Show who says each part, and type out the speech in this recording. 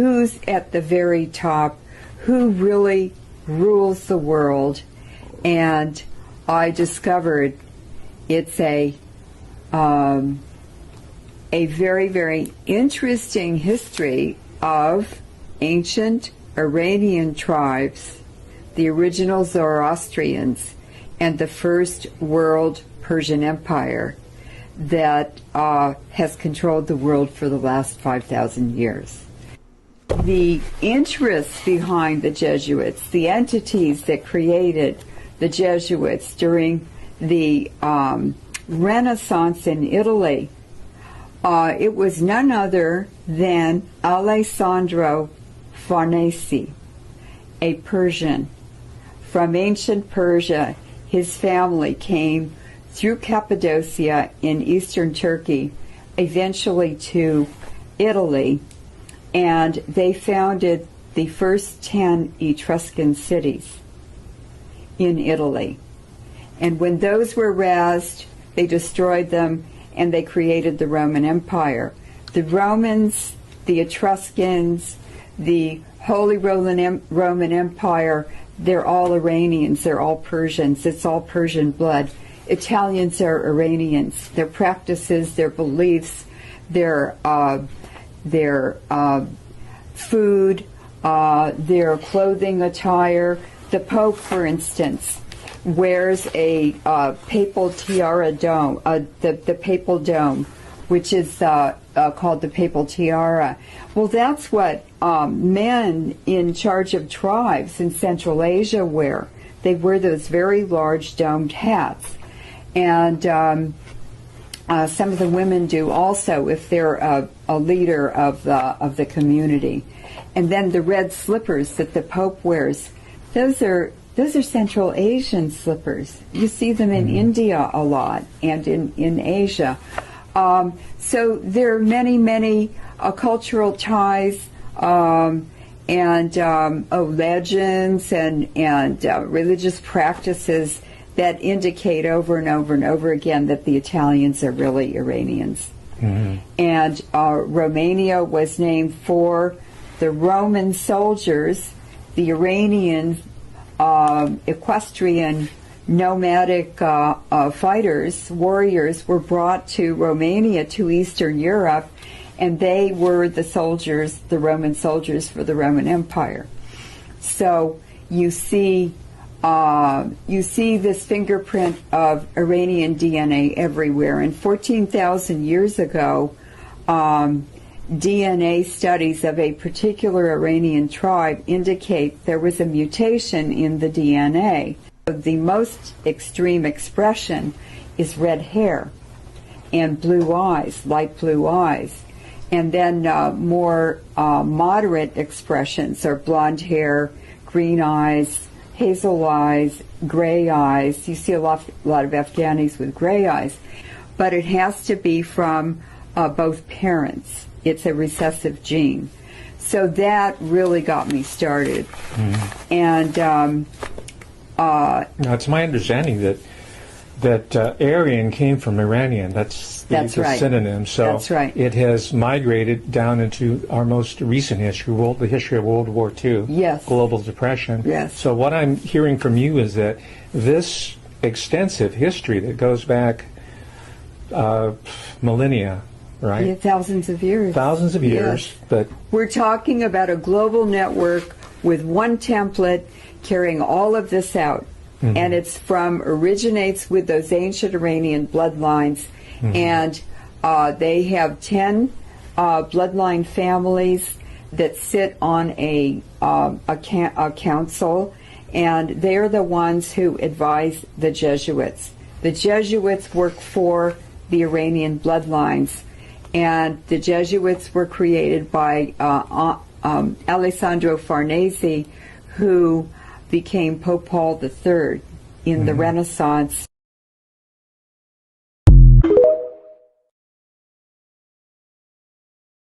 Speaker 1: who's at the very top, who really rules the world. And I discovered it's a very, very interesting history of ancient Iranian tribes, the original Zoroastrians, and the first world Persian Empire that has controlled the world for the last 5,000 years. The interest behind the Jesuits, the entities that created the Jesuits during the Renaissance in Italy, it was none other than Alessandro Farnese, a Persian. From ancient Persia, his family came through Cappadocia in eastern Turkey, eventually to Italy, and they founded the first 10 Etruscan cities in Italy. And when those were razed, they destroyed them, and they created the Roman Empire. The Romans, the Etruscans, the Holy Roman Empire, they're all Iranians, they're all Persians, it's all Persian blood. Italians are Iranians. Their practices, their beliefs, their food, their clothing attire. The Pope, for instance, wears a papal tiara dome, the papal dome, which is called the papal tiara. Well, that's what men in charge of tribes in Central Asia wear. They wear those very large domed hats. And some of the women do also if they're a leader of the community. And then the red slippers that the Pope wears, those are Central Asian slippers. You see them in India a lot and in Asia. So there are many, many cultural ties and legends and religious practices that indicate over and over and over again that the Italians are really Iranians. Mm-hmm. And Romania was named for the Roman soldiers, the Iranian equestrian nomadic fighters, warriors, were brought to Romania, to Eastern Europe, and they were the soldiers, the Roman soldiers for the Roman Empire. So you see this fingerprint of Iranian DNA everywhere. And 14,000 years ago, DNA studies of a particular Iranian tribe indicate there was a mutation in the DNA. The most extreme expression is red hair and blue eyes, light blue eyes. And then more moderate expressions are blonde hair, green eyes, hazel eyes, gray eyes. You see a lot of Afghanis with gray eyes. But it has to be from both parents. It's a recessive gene. So that really got me started. Mm-hmm. And
Speaker 2: now, it's my understanding that Aryan came from Iranian. That's the
Speaker 1: right.
Speaker 2: synonym. So
Speaker 1: that's right.
Speaker 2: It has migrated down into our most recent history, the history of World War II,
Speaker 1: yes.
Speaker 2: Global Depression.
Speaker 1: Yes.
Speaker 2: So what I'm hearing from you is that this extensive history that goes back millennia, right?
Speaker 1: Yeah, thousands of years.
Speaker 2: Thousands of years.
Speaker 1: Yes.
Speaker 2: But
Speaker 1: we're talking about a global network with one template carrying all of this out. Mm-hmm. And originates with those ancient Iranian bloodlines. Mm-hmm. And they have 10 bloodline families that sit on a council, and they're the ones who advise the Jesuits. The Jesuits work for the Iranian bloodlines, and the Jesuits were created by Alessandro Farnese, who became Pope Paul III in the Renaissance.